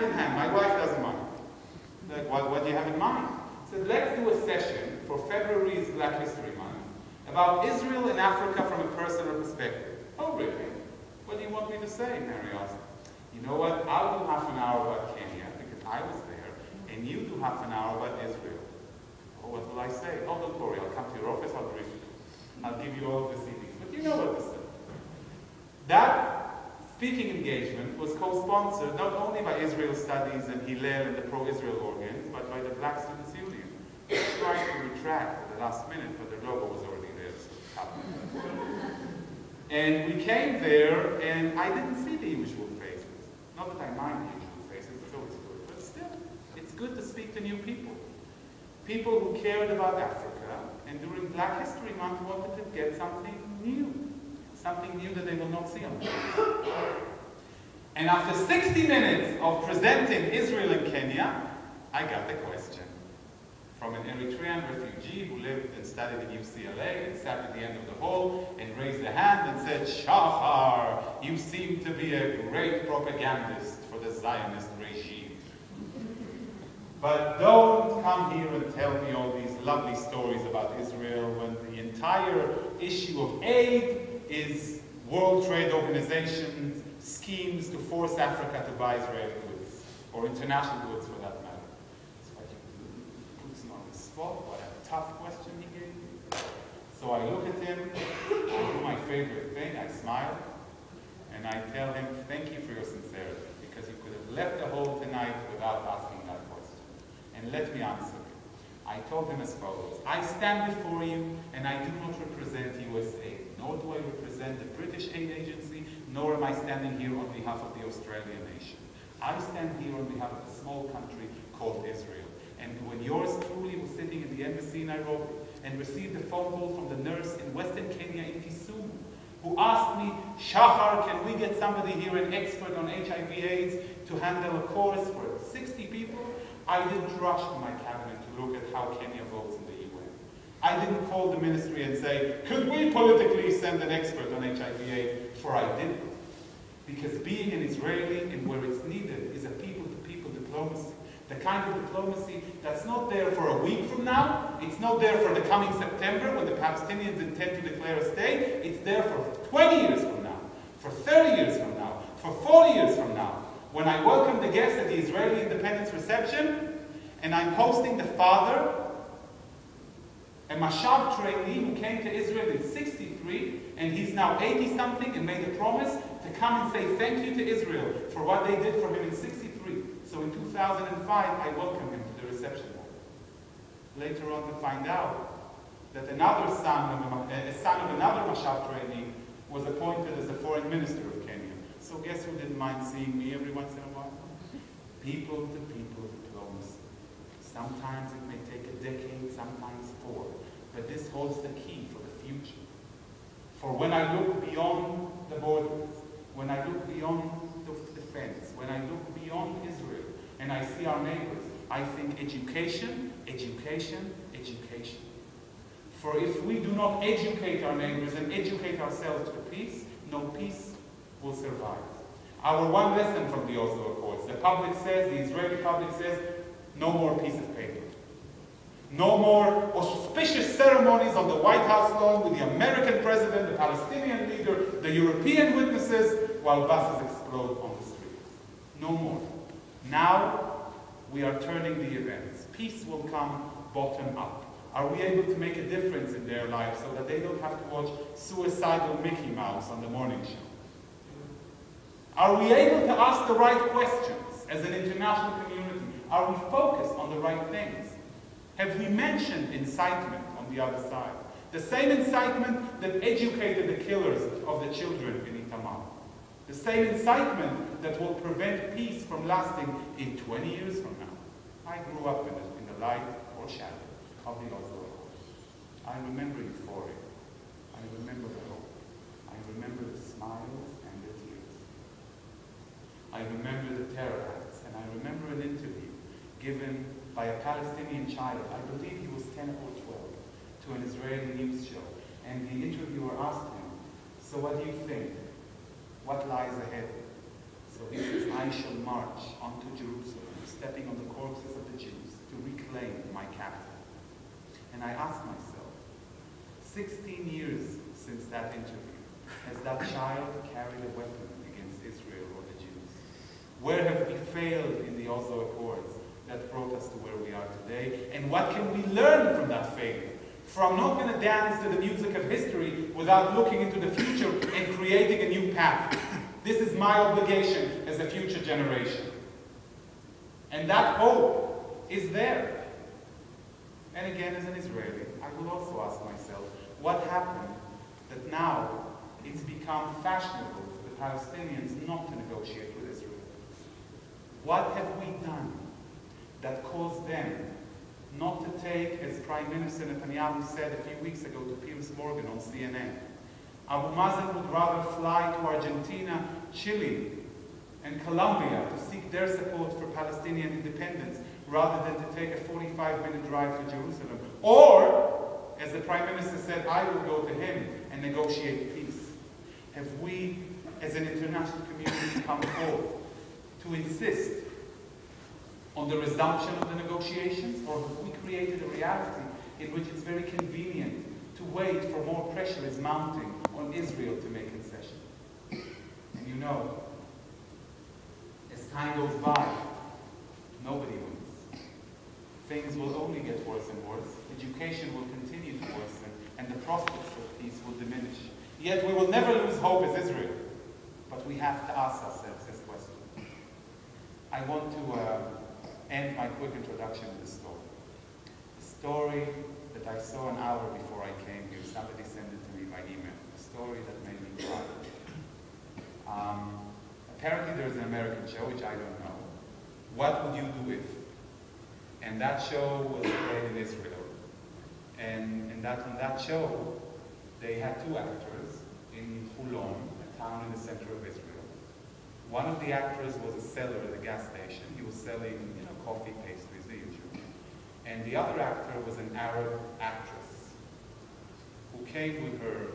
hand in hand. My wife doesn't mind. Like, what do you have in mind? So let's do a session for February's Black History Month about Israel and Africa from a personal perspective. Oh, really? What do you want me to say? Mary asked. You know what? I'll do half an hour about Kenya, because I was there, and you do half an hour about Israel. Oh, what will I say? Oh, don't worry. I'll come to your office. I'll brief you. I'll give you all of the CDs. But you know what to say. That speaking engagement was co-sponsored not only by Israel Studies and Hillel and the pro-Israel organs, but by the Black Students Union. They tried to retract at the last minute, but their logo was already there, so it happened. And we came there, and I didn't see the usual faces. Not that I mind the usual faces, it's always good, but still, it's good to speak to new people. People who cared about Africa, and during Black History Month wanted to get something new that they will not see on TV. And after 60 minutes of presenting Israel and Kenya, I got the question from an Eritrean refugee who lived and studied at UCLA and sat at the end of the hall and raised a hand and said, Shahar, you seem to be a great propagandist for the Zionist regime. But don't come here and tell me all these lovely stories about Israel when the entire issue of aid is World Trade Organization's schemes to force Africa to buy Israeli goods, or international goods for that matter. So I puts him on the spot. What a tough question he gave me. So I look at him, I do my favorite thing, I smile, and I tell him, thank you for your sincerity, because you could have left the hall tonight without asking that question. And let me answer you. I told him as follows, I stand before you, and I do not represent USA, nor do I represent the British Aid Agency, nor am I standing here on behalf of the Australian nation. I stand here on behalf of a small country called Israel. And when yours truly was sitting in the embassy in Nairobi and received a phone call from the nurse in Western Kenya in Kisumu, who asked me, Shahar, can we get somebody here, an expert on HIV/AIDS, to handle a course for 60 people? I didn't rush to my cabinet to look at how Kenya votes in the UN. I didn't call the ministry and say, could we politically send an expert on HIV/AIDS? For I didn't. Because being an Israeli and where it's needed is a people-to-people diplomacy. The kind of diplomacy that's not there for a week from now, it's not there for the coming September when the Palestinians intend to declare a state, it's there for 20 years from now, for 30 years from now, for 40 years from now. When I welcome the guests at the Israeli Independence Reception, and I'm hosting the father, a Mashav trainee who came to Israel in *63, and he's now 80-something and made a promise to come and say thank you to Israel for what they did for him in '63. So in 2005, I welcomed him to the reception hall. Later on to find out that another son of another Mashav trainee was appointed as the foreign minister of Kenya. So guess who didn't mind seeing me every once in a while? People-to-people diplomacy. Sometimes it may take a decade, sometimes 4. But this holds the key for the future. For when I look beyond the borders, when I look beyond the fence, when I look beyond Israel, and I see our neighbors, I think education, education, education. For if we do not educate our neighbors and educate ourselves to peace, no peace will survive. Our one lesson from the Oslo Accords, the public says, the Israeli public says, no more piece of paper. No more auspicious ceremonies on the White House lawn with the American president, the Palestinian leader, the European witnesses, while buses explode on the streets. No more. Now, we are turning the events. Peace will come bottom up. Are we able to make a difference in their lives so that they don't have to watch suicidal Mickey Mouse on the morning show? Are we able to ask the right questions as an international community? Are we focused on the right things? Have we mentioned incitement on the other side? The same incitement that educated the killers of the children in Itamar. The same incitement that will prevent peace from lasting in 20 years from now. I grew up in the light or shadow of the Oslo Accords. I remember euphoria. I remember the hope. I remember the smiles and the tears. I remember the terror acts, and I remember an interview given by a Palestinian child, I believe he was 10 or 12, to an Israeli news show. And the interviewer asked him, so what do you think? What lies ahead? So he says, I shall march onto Jerusalem stepping on the corpses of the Jews to reclaim my capital. And I ask myself, 16 years since that interview, has that child carried a weapon against Israel or the Jews? Where have we failed in the Oslo Accords that brought us to where we are today? And what can we learn from that failure? From not going to dance to the music of history without looking into the future and creating a new path. This is my obligation as a future generation. And that hope is there. And again, as an Israeli, I will also ask myself, what happened that now it's become fashionable for the Palestinians not to negotiate with Israel? What have we done that caused them not to take, as Prime Minister Netanyahu said a few weeks ago to Piers Morgan on CNN, Abu Mazen would rather fly to Argentina, Chile, and Colombia to seek their support for Palestinian independence rather than to take a 45-minute drive to Jerusalem. Or, as the Prime Minister said, I will go to him and negotiate peace. Have we, as an international community, come forth to insist on the resumption of the negotiations, or have we created a reality in which it's very convenient to wait for more pressure is mounting on Israel to make concessions? And you know, as time goes by, nobody wins. Things will only get worse and worse. Education will continue to worsen, and the prospects of peace will diminish. Yet we will never lose hope as Israel, but we have to ask ourselves this question. I want to end my quick introduction with a story. A story that I saw an hour before I came here. Somebody sent it to me by email. A story that made me cry. Apparently there's an American show, which I don't know. What would you do if? And that show was played in Israel. And on that show, they had two actors in Hulon, a town in the center of Israel. One of the actors was a seller at a gas station. He was selling, coffee, pastries, the usual. And the other actor was an Arab actress who came with her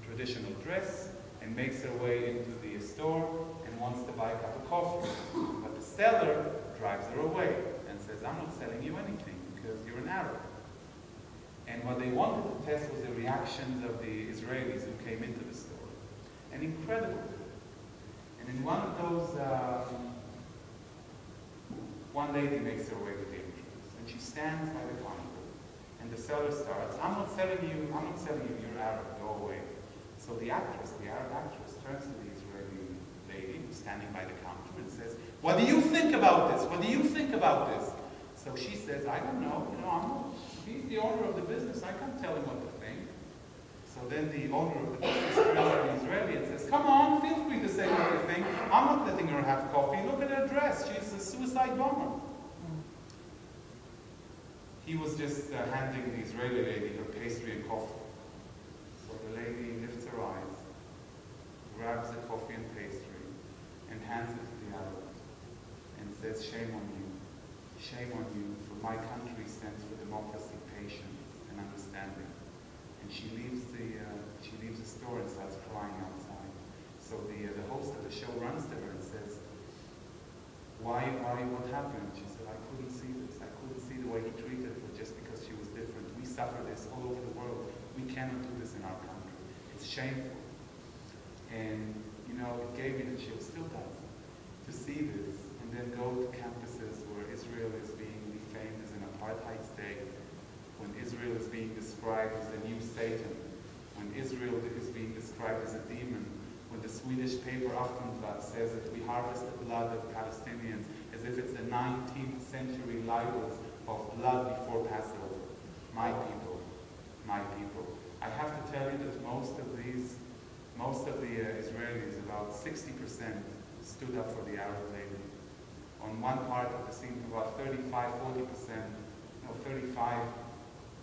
traditional dress and makes her way into the store and wants to buy a cup of coffee. But the seller drives her away and says, I'm not selling you anything because you're an Arab. And what they wanted to test was the reactions of the Israelis who came into the store. And incredible. And in one of those, one lady makes her way to the entrance, and she stands by the counter, and the seller starts, I'm not selling you, you're Arab, go away. So the Arab actress, turns to the Israeli lady who's standing by the counter and says, what do you think about this? What do you think about this? So she says, I don't know, he's the owner of the business, I can't tell him what to think. So then the owner of the business turns to the Israeli and says, come on, feel free to say what you think. I'm not letting her have coffee. Look at her dress. She's a suicide bomber. He was just handing the Israeli lady her pastry and coffee. So the lady lifts her eyes, grabs the coffee and pastry, and hands it to the Arab, and says, shame on you. Shame on you, for my country stands for democracy, patience, and understanding. And she leaves the store and starts crying outside. So the host of the show runs to her and says, what happened? She said, I couldn't see this. I couldn't see the way he treated her just because she was different. We suffer this all over the world. We cannot do this in our country. It's shameful. And, it gave me the chills, still does, to see this and then go to campuses where Israel is being defamed as an apartheid state, when Israel is being described as the new Satan, when Israel is being described as a demon, when the Swedish paper Aftonbladet says that we harvest the blood of Palestinians as if it's the 19th century libels of blood before Passover. My people, my people. I have to tell you that most of the Israelis, about 60%, stood up for the Arab lady. On one part of the scene, about 35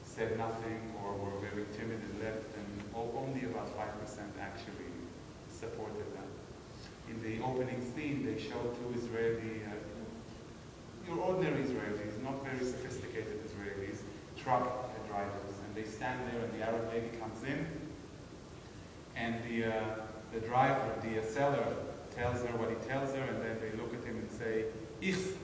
said nothing or were very timid and left, and only about 5% actually supported them. In the opening scene, they showed two your ordinary Israelis, not very sophisticated Israelis, truck drivers, and they stand there and the Arab lady comes in, and the driver, the seller, tells her what he tells her, and then they look at him and say, Ich